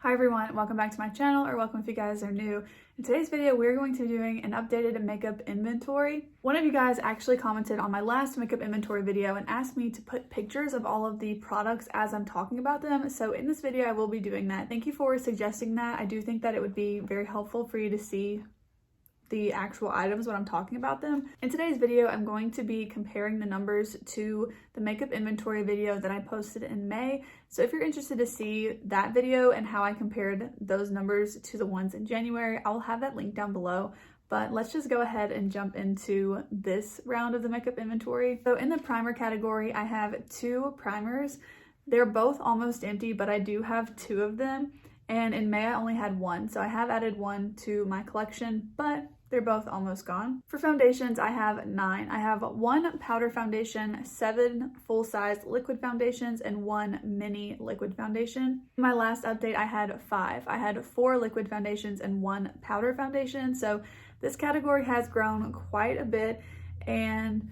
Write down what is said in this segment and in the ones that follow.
Hi everyone, welcome back to my channel, or welcome if you guys are new. In today's video, we're going to be doing an updated makeup inventory. One of you guys actually commented on my last makeup inventory video and asked me to put pictures of all of the products as I'm talking about them. So in this video, I will be doing that. Thank you for suggesting that. I do think that it would be very helpful for you to see the actual items when I'm talking about them. In today's video, I'm going to be comparing the numbers to the makeup inventory video that I posted in May. So if you're interested to see that video and how I compared those numbers to the ones in January, I'll have that link down below. But let's just go ahead and jump into this round of the makeup inventory. So in the primer category, I have two primers. They're both almost empty, but I do have two of them. And in May, I only had one. So I have added one to my collection, but they're both almost gone. For foundations, I have 9. I have 1 powder foundation, 7 full-size liquid foundations, and 1 mini liquid foundation. In my last update, I had 5. I had 4 liquid foundations and 1 powder foundation. So this category has grown quite a bit, and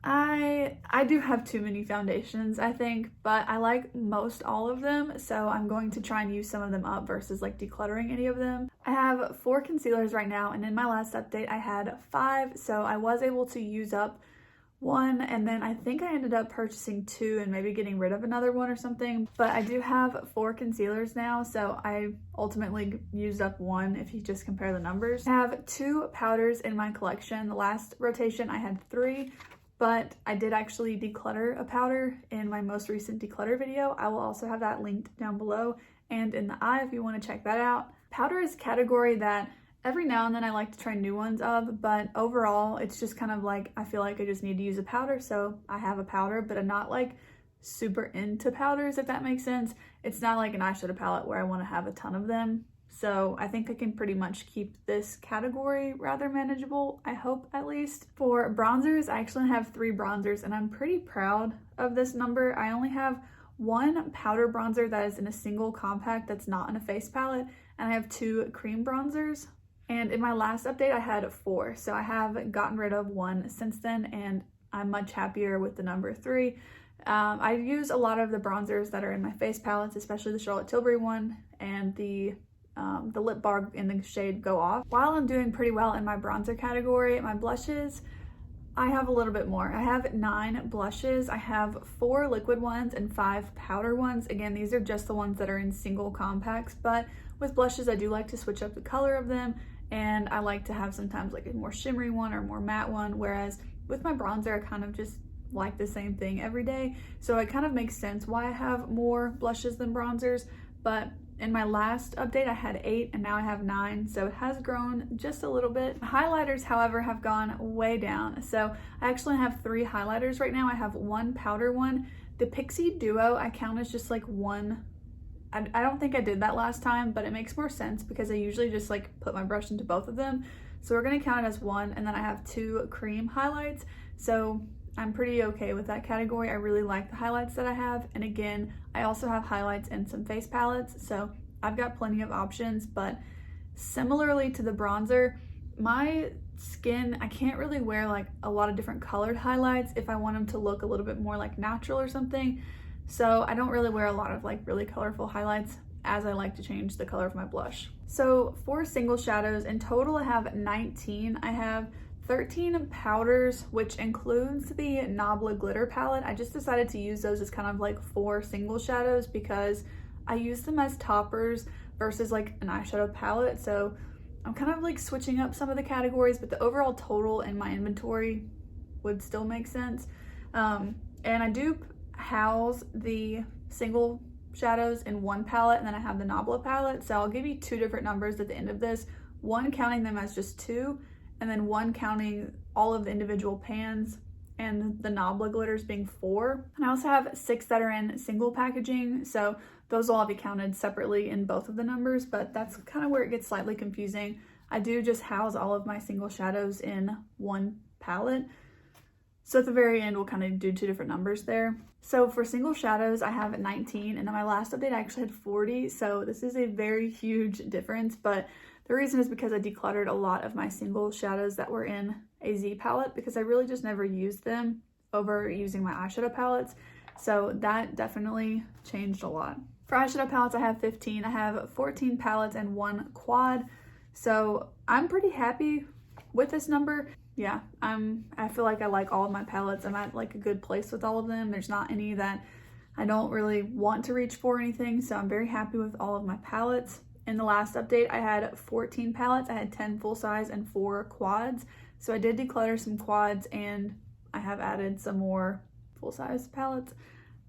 I do have too many foundations, I think, but I like most all of them, so I'm going to try and use some of them up versus like decluttering any of them. I have 4 concealers right now, and in my last update I had 5, so I was able to use up 1, and then I think I ended up purchasing 2 and maybe getting rid of another one or something. But I do have 4 concealers now, so I ultimately used up 1 if you just compare the numbers. I have 2 powders in my collection. The last rotation I had 3. But I did actually declutter a powder in my most recent declutter video. I will also have that linked down below and in the eye if you want to check that out. Powder is a category that every now and then I like to try new ones of, but overall it's just kind of like I feel like I just need to use a powder, so I have a powder, but I'm not like super into powders, if that makes sense. It's not like an eyeshadow palette where I want to have a ton of them. So I think I can pretty much keep this category rather manageable, I hope at least. For bronzers, I actually have 3 bronzers, and I'm pretty proud of this number. I only have 1 powder bronzer that is in a single compact that's not in a face palette, and I have 2 cream bronzers. And in my last update, I had 4, so I have gotten rid of 1 since then, and I'm much happier with the number 3. I use a lot of the bronzers that are in my face palettes, especially the Charlotte Tilbury one and the lip bar in the shade Go Off. While I'm doing pretty well in my bronzer category, my blushes, I have a little bit more. I have 9 blushes. I have 4 liquid ones and 5 powder ones. Again, these are just the ones that are in single compacts, but with blushes, I do like to switch up the color of them, and I like to have sometimes like a more shimmery one or more matte one, whereas with my bronzer, I kind of just like the same thing every day. So it kind of makes sense why I have more blushes than bronzers, but in my last update, I had 8 and now I have 9, so it has grown just a little bit. Highlighters, however, have gone way down. So I actually have 3 highlighters right now. I have 1 powder one. The Pixie Duo I count as just like one. I don't think I did that last time, but it makes more sense because I usually just like put my brush into both of them. So we're gonna count it as 1, and then I have 2 cream highlights. So I'm pretty okay with that category. I really like the highlights that I have. And again, I also have highlights in some face palettes, so I've got plenty of options. But similarly to the bronzer, my skin, I can't really wear like a lot of different colored highlights if I want them to look a little bit more like natural or something. So I don't really wear a lot of like really colorful highlights, as I like to change the color of my blush. So for single shadows, in total I have 19. I have 13 powders, which includes the Nabla glitter palette. I just decided to use those as kind of like 4 single shadows because I use them as toppers versus like an eyeshadow palette. So I'm kind of like switching up some of the categories, but the overall total in my inventory would still make sense. And I do house the single shadows in 1 palette, and then I have the Nabla palette. So I'll give you 2 different numbers at the end of this, 1 counting them as just 2, and then 1 counting all of the individual pans, and the Nabla glitters being 4. And I also have 6 that are in single packaging, so those will all be counted separately in both of the numbers, but that's kind of where it gets slightly confusing. I do just house all of my single shadows in 1 palette, so at the very end we'll kind of do 2 different numbers there. So for single shadows, I have 19, and then my last update I actually had 40, so this is a very huge difference, but the reason is because I decluttered a lot of my single shadows that were in a Z palette because I really just never used them over using my eyeshadow palettes. So that definitely changed a lot. For eyeshadow palettes, I have 15. I have 14 palettes and 1 quad. So I'm pretty happy with this number. Yeah, I feel like I like all of my palettes. I'm at like a good place with all of them. There's not any that I don't really want to reach for or anything. So I'm very happy with all of my palettes. In the last update, I had 14 palettes. I had 10 full size and 4 quads. So I did declutter some quads and I have added some more full size palettes.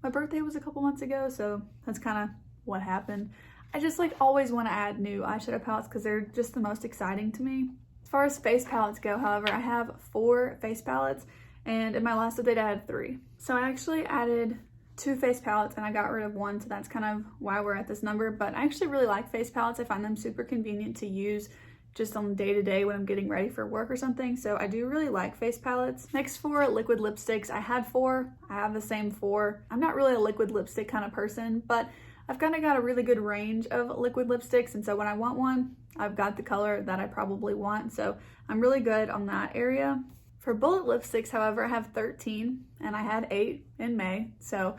My birthday was a couple months ago, so that's kind of what happened. I just like always want to add new eyeshadow palettes because they're just the most exciting to me. As far as face palettes go, however, I have 4 face palettes, and in my last update I had 3. So I actually added 2 face palettes and I got rid of 1, so that's kind of why we're at this number. But I actually really like face palettes. I find them super convenient to use just on day to day when I'm getting ready for work or something. So I do really like face palettes. Next, for liquid lipsticks, I had 4. I have the same 4. I'm not really a liquid lipstick kind of person, but I've kind of got a really good range of liquid lipsticks, and so when I want one, I've got the color that I probably want. So I'm really good on that area. For bullet lipsticks, however, I have 13 and I had 8 in May. So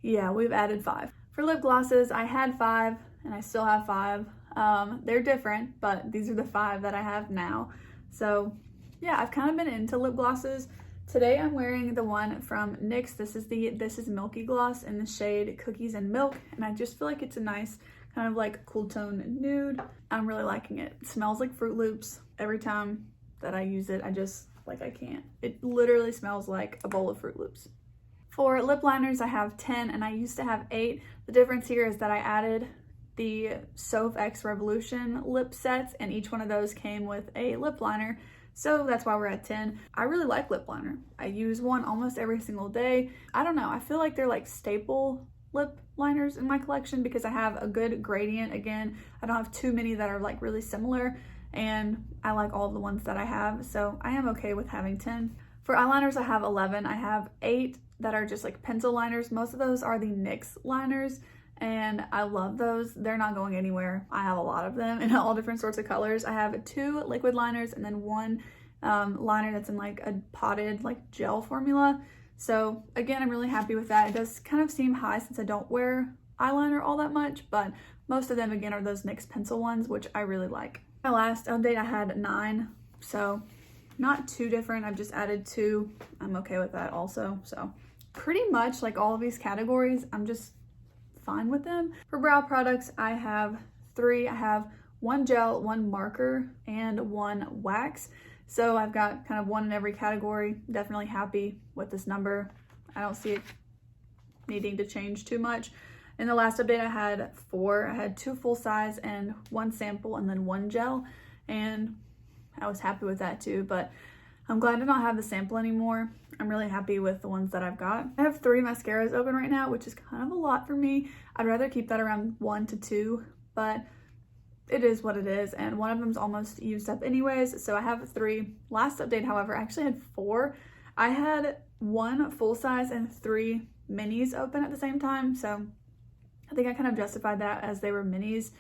yeah, we've added 5. For lip glosses, I had 5 and I still have 5. They're different, but these are the 5 that I have now. So yeah, I've kind of been into lip glosses. Today I'm wearing the one from NYX. This is Milky Gloss in the shade Cookies and Milk, and I just feel like it's a nice kind of like cool tone nude. I'm really liking it. It smells like Fruit Loops. Every time that I use it, I just like I can't. It literally smells like a bowl of Fruit Loops. For lip liners, I have 10 and I used to have 8. The difference here is that I added the Soph X Revolution lip sets, and each one of those came with a lip liner. So that's why we're at 10. I really like lip liner. I use one almost every single day. I don't know, I feel like they're like staple lip liners in my collection because I have a good gradient. Again, I don't have too many that are like really similar, and I like all the ones that I have, so I am okay with having 10. For eyeliners, I have 11. I have 8 that are just like pencil liners. Most of those are the NYX liners, and I love those. They're not going anywhere. I have a lot of them in all different sorts of colors. I have 2 liquid liners and then 1 liner that's in like a potted like gel formula. So again, I'm really happy with that. It does kind of seem high since I don't wear eyeliner all that much, but most of them again are those NYX pencil ones, which I really like. My last update, I had 9, so not too different. I've just added 2. I'm okay with that also. So pretty much like all of these categories, I'm just fine with them. For brow products, I have 3. I have 1 gel, 1 marker, and 1 wax. So I've got kind of 1 in every category. Definitely happy with this number. I don't see it needing to change too much. In the last update, I had 4. I had 2 full size and 1 sample and then 1 gel. And I was happy with that too, but I'm glad to not have the sample anymore. I'm really happy with the ones that I've got. I have 3 mascaras open right now, which is kind of a lot for me. I'd rather keep that around 1 to 2, but it is what it is, and one of them's almost used up anyways, so I have 3. Last update, however, I actually had 4. I had 1 full size and 3 minis open at the same time, so I think I kind of justified that as they were minis,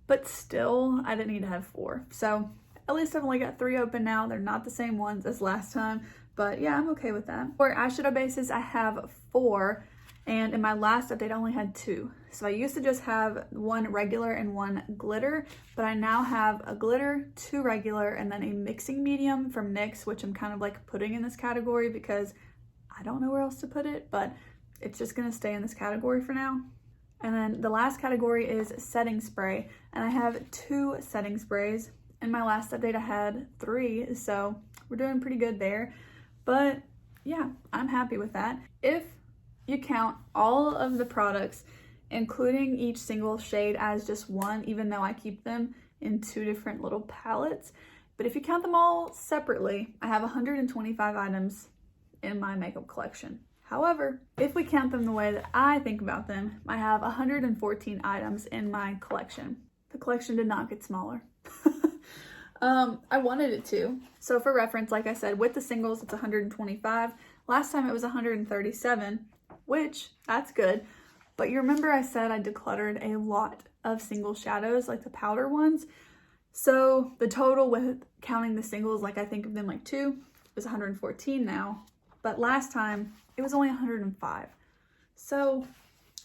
but still, I didn't need to have 4. So at least I've only got 3 open now. They're not the same ones as last time, but yeah, I'm okay with that. For eyeshadow bases, I have 4, and in my last update, I only had 2. So I used to just have 1 regular and 1 glitter, but I now have a glitter, 2 regular, and then a mixing medium from NYX, which I'm kind of like putting in this category because I don't know where else to put it, but it's just gonna stay in this category for now. And then the last category is setting spray, and I have 2 setting sprays. In my last update, I had 3, so we're doing pretty good there. But yeah, I'm happy with that. If you count all of the products, including each single shade as just one, even though I keep them in 2 different little palettes, but if you count them all separately, I have 125 items in my makeup collection. However, if we count them the way that I think about them, I have 114 items in my collection. The collection did not get smaller. I wanted it to. So for reference, like I said, with the singles, it's 125. Last time it was 137, which that's good. But you remember I said I decluttered a lot of single shadows, like the powder ones. So the total with counting the singles, like I think of them like 2, is 114 now. But last time it was only 105. So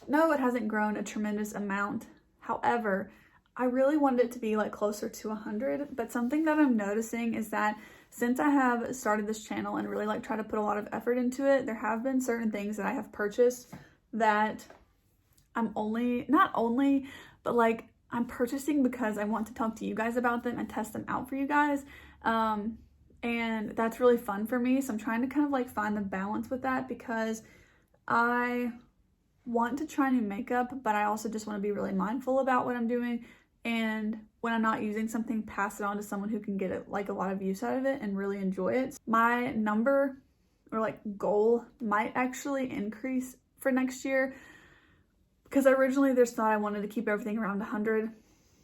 no, it hasn't grown a tremendous amount. However, I really wanted it to be like closer to 100, but something that I'm noticing is that since I have started this channel and really like try to put a lot of effort into it, there have been certain things that I have purchased that I'm I'm purchasing because I want to talk to you guys about them and test them out for you guys. And that's really fun for me. So I'm trying to kind of like find the balance with that because I want to try new makeup, but I also just want to be really mindful about what I'm doing. And when I'm not using something, pass it on to someone who can get it like a lot of use out of it and really enjoy it. My number or like goal might actually increase for next year because originally there's thought I wanted to keep everything around 100.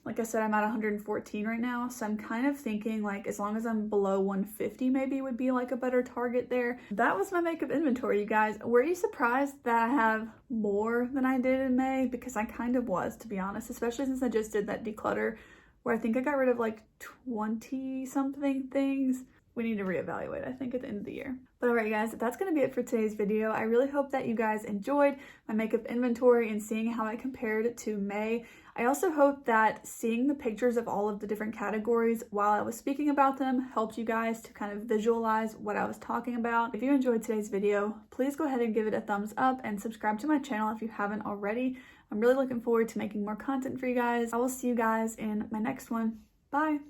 Like I said, I'm at 114 right now, so I'm kind of thinking like as long as I'm below 150 maybe would be like a better target there. That was my makeup inventory, you guys. Were you surprised that I have more than I did in May? Because I kind of was, to be honest, especially since I just did that declutter where I think I got rid of like 20 something things. We need to reevaluate, I think, at the end of the year. But alright guys, that's going to be it for today's video. I really hope that you guys enjoyed my makeup inventory and seeing how I compared to May. I also hope that seeing the pictures of all of the different categories while I was speaking about them helped you guys to kind of visualize what I was talking about. If you enjoyed today's video, please go ahead and give it a thumbs up and subscribe to my channel if you haven't already. I'm really looking forward to making more content for you guys. I will see you guys in my next one. Bye!